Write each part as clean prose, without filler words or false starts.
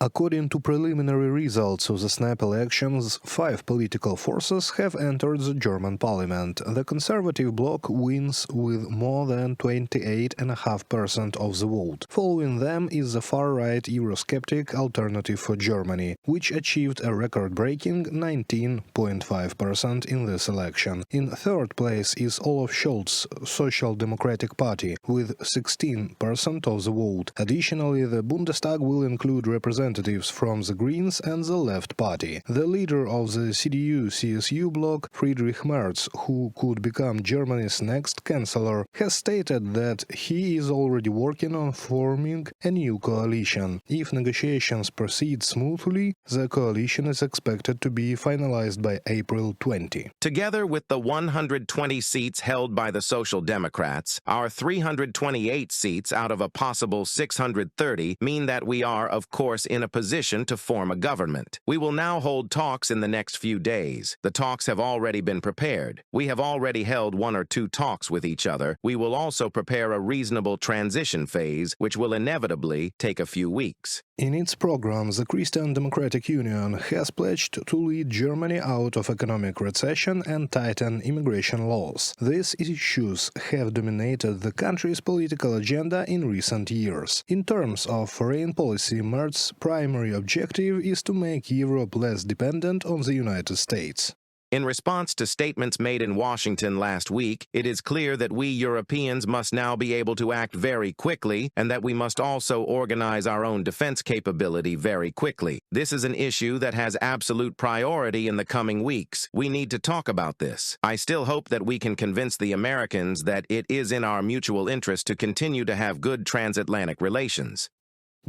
According to preliminary results of the snap elections, 5 political forces have entered the German parliament. The conservative bloc wins with more than 28.5% of the vote. Following them is the far-right Eurosceptic Alternative for Germany, which achieved a record-breaking 19.5% in this election. In third place is Olaf Scholz, Social Democratic Party, with 16% of the vote. Additionally, the Bundestag will include representatives from the Greens and the Left Party. The leader of the CDU-CSU bloc, Friedrich Merz, who could become Germany's next Chancellor, has stated that he is already working on forming a new coalition. If negotiations proceed smoothly, the coalition is expected to be finalized by April 20. Together with the 120 seats held by the Social Democrats, our 328 seats out of a possible 630 mean that we are, of course, in a position to form a government. We will now hold talks in the next few days. The talks have already been prepared. We have already held 1 or 2 talks with each other. We will also prepare a reasonable transition phase, which will inevitably take a few weeks. In its program, the Christian Democratic Union has pledged to lead Germany out of economic recession and tighten immigration laws. These issues have dominated the country's political agenda in recent years. In terms of foreign policy, Merz's primary objective is to make Europe less dependent on the United States. In response to statements made in Washington last week, it is clear that we Europeans must now be able to act very quickly and that we must also organize our own defense capability very quickly. This is an issue that has absolute priority in the coming weeks. We need to talk about this. I still hope that we can convince the Americans that it is in our mutual interest to continue to have good transatlantic relations.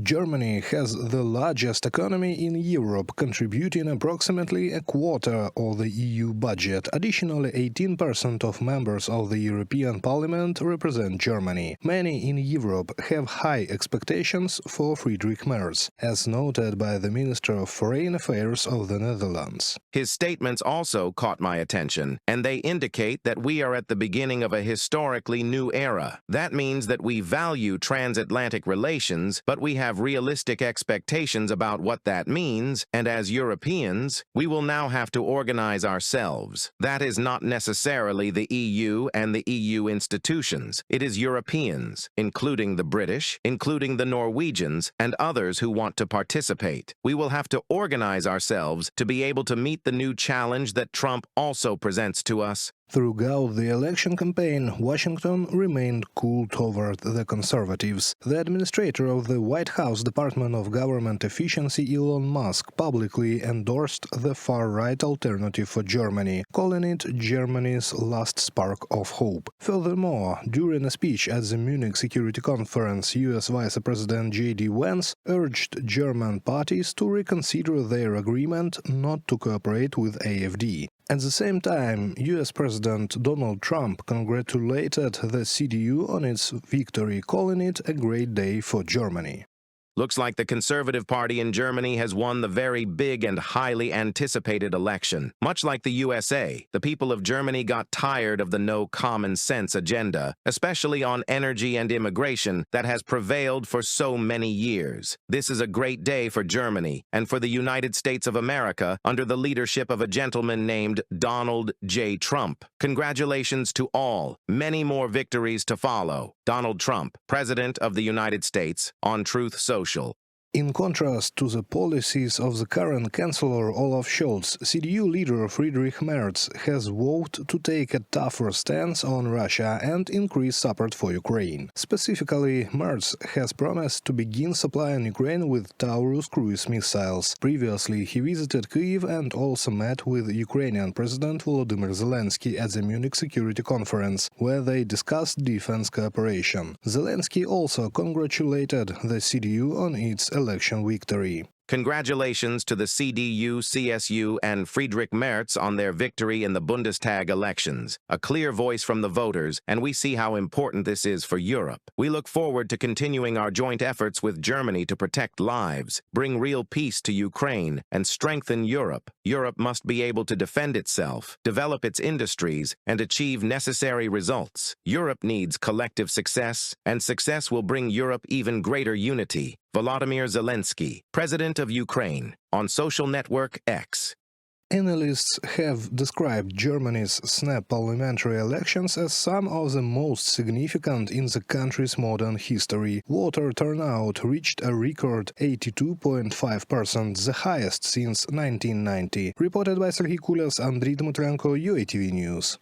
Germany has the largest economy in Europe, contributing approximately a quarter of the EU budget. Additionally, 18% of members of the European Parliament represent Germany. Many in Europe have high expectations for Friedrich Merz, as noted by the Minister of Foreign Affairs of the Netherlands. His statements also caught my attention, and they indicate that we are at the beginning of a historically new era. That means that we value transatlantic relations, but we have realistic expectations about what that means, and as Europeans, we will now have to organize ourselves. That is not necessarily the EU and the EU institutions. It is Europeans, including the British, including the Norwegians, and others who want to participate. We will have to organize ourselves to be able to meet the new challenge that Trump also presents to us. Throughout the election campaign, Washington remained cool toward the conservatives. The administrator of the White House Department of Government Efficiency, Elon Musk, publicly endorsed the far-right Alternative for Germany, calling it Germany's last spark of hope. Furthermore, during a speech at the Munich Security Conference, US Vice President J.D. Vance urged German parties to reconsider their agreement not to cooperate with AfD. At the same time, US President Donald Trump congratulated the CDU on its victory, calling it a great day for Germany. Looks like the Conservative Party in Germany has won the very big and highly anticipated election. Much like the USA, the people of Germany got tired of the no common sense agenda, especially on energy and immigration, that has prevailed for so many years. This is a great day for Germany and for the United States of America under the leadership of a gentleman named Donald J. Trump. Congratulations to all. Many more victories to follow. Donald Trump, President of the United States, on Truth Social. In contrast to the policies of the current Chancellor Olaf Scholz, CDU leader Friedrich Merz has vowed to take a tougher stance on Russia and increase support for Ukraine. Specifically, Merz has promised to begin supplying Ukraine with Taurus cruise missiles. Previously, he visited Kyiv and also met with Ukrainian President Volodymyr Zelensky at the Munich Security Conference, where they discussed defense cooperation. Zelensky also congratulated the CDU on its election victory. Congratulations to the CDU, CSU, and Friedrich Merz on their victory in the Bundestag elections. A clear voice from the voters, and we see how important this is for Europe. We look forward to continuing our joint efforts with Germany to protect lives, bring real peace to Ukraine, and strengthen Europe. Europe must be able to defend itself, develop its industries, and achieve necessary results. Europe needs collective success, and success will bring Europe even greater unity. Volodymyr Zelensky, President of Ukraine, on social network X. Analysts have described Germany's snap parliamentary elections as some of the most significant in the country's modern history. Voter turnout reached a record 82.5%, the highest since 1990. Reported by Serhiy Kulias, Andriy Dmytrenko, UATV News.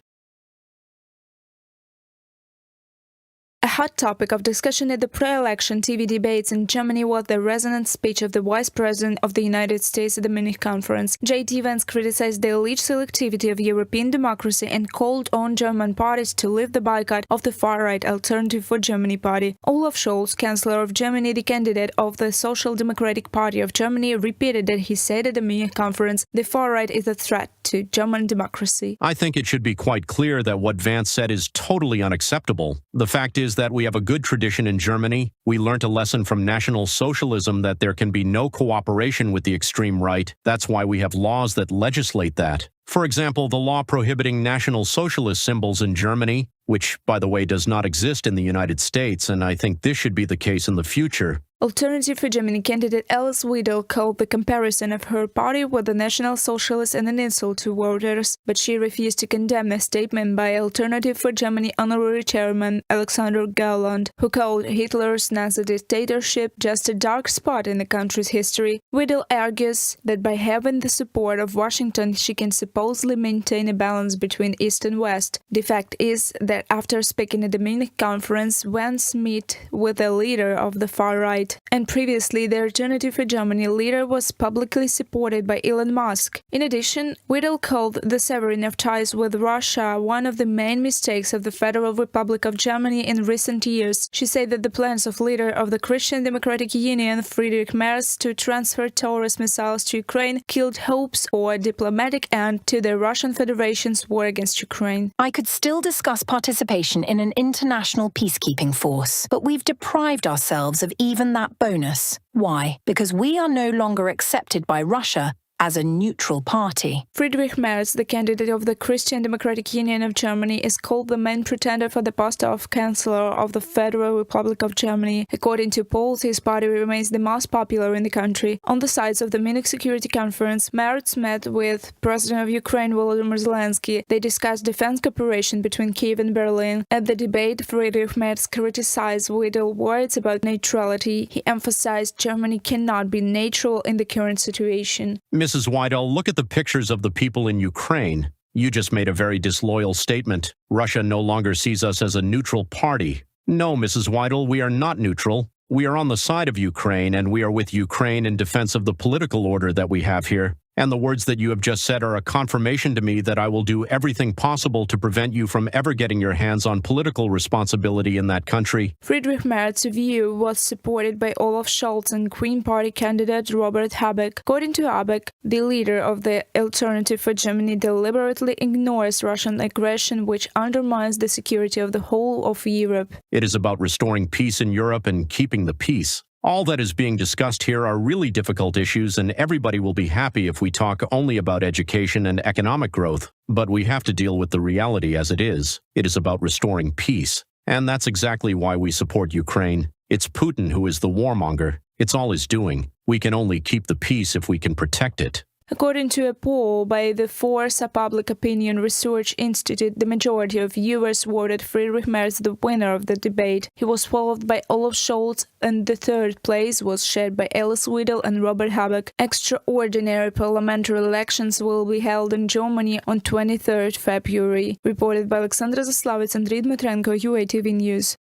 A hot topic of discussion at the pre-election TV debates in Germany was the resonant speech of the Vice President of the United States at the Munich conference. Vance criticized the alleged selectivity of European democracy and called on German parties to lift the boycott of the far-right Alternative for Germany party. Olaf Scholz, Chancellor of Germany, the candidate of the Social Democratic Party of Germany, repeated that he said at the Munich conference, the far-right is a threat to German democracy. I think it should be quite clear that what Vance said is totally unacceptable. The fact is that we have a good tradition in Germany. We learned a lesson from National Socialism that there can be no cooperation with the extreme right. That's why we have laws that legislate that. For example, the law prohibiting National Socialist symbols in Germany, which, by the way, does not exist in the United States, and I think this should be the case in the future. Alternative for Germany candidate Alice Weidel called the comparison of her party with the National Socialists an insult to voters, but she refused to condemn a statement by Alternative for Germany honorary chairman Alexander Gauland, who called Hitler's Nazi dictatorship just a dark spot in the country's history. Weidel argues that by having the support of Washington, she can supposedly maintain a balance between East and West. The fact is that after speaking at the Munich conference, Vance met with the leader of the far right. And previously, the Alternative for Germany leader was publicly supported by Elon Musk. In addition, Weidel called the severing of ties with Russia one of the main mistakes of the Federal Republic of Germany in recent years. She said that the plans of leader of the Christian Democratic Union, Friedrich Merz, to transfer Taurus missiles to Ukraine killed hopes for a diplomatic end to the Russian Federation's war against Ukraine. I could still discuss participation in an international peacekeeping force, but we've deprived ourselves of even that bonus. Why? Because we are no longer accepted by Russia as a neutral party. Friedrich Merz, the candidate of the Christian Democratic Union of Germany, is called the main pretender for the post of Chancellor of the Federal Republic of Germany. According to polls, his party remains the most popular in the country. On the sides of the Munich Security Conference, Merz met with President of Ukraine Volodymyr Zelensky. They discussed defense cooperation between Kiev and Berlin. At the debate, Friedrich Merz criticized Weidel's words about neutrality. He emphasized Germany cannot be neutral in the current situation. Mrs. Weidel, look at the pictures of the people in Ukraine. You just made a very disloyal statement. Russia no longer sees us as a neutral party. No, Mrs. Weidel, we are not neutral. We are on the side of Ukraine, and we are with Ukraine in defense of the political order that we have here. And the words that you have just said are a confirmation to me that I will do everything possible to prevent you from ever getting your hands on political responsibility in that country. Friedrich Merz's view was supported by Olaf Scholz and Green Party candidate Robert Habeck. According to Habeck, the leader of the Alternative for Germany deliberately ignores Russian aggression, which undermines the security of the whole of Europe. It is about restoring peace in Europe and keeping the peace. All that is being discussed here are really difficult issues, and everybody will be happy if we talk only about education and economic growth. But we have to deal with the reality as it is. It is about restoring peace. And that's exactly why we support Ukraine. It's Putin who is the warmonger. It's all he's doing. We can only keep the peace if we can protect it. According to a poll by the Forza Public Opinion Research Institute, the majority of viewers voted Friedrich Merz the winner of the debate. He was followed by Olaf Scholz, and the third place was shared by Alice Weidel and Robert Habeck. Extraordinary parliamentary elections will be held in Germany on 23rd February. Reported by Alexandra Zaslavets and Andriy Dmytrenko, UATV News.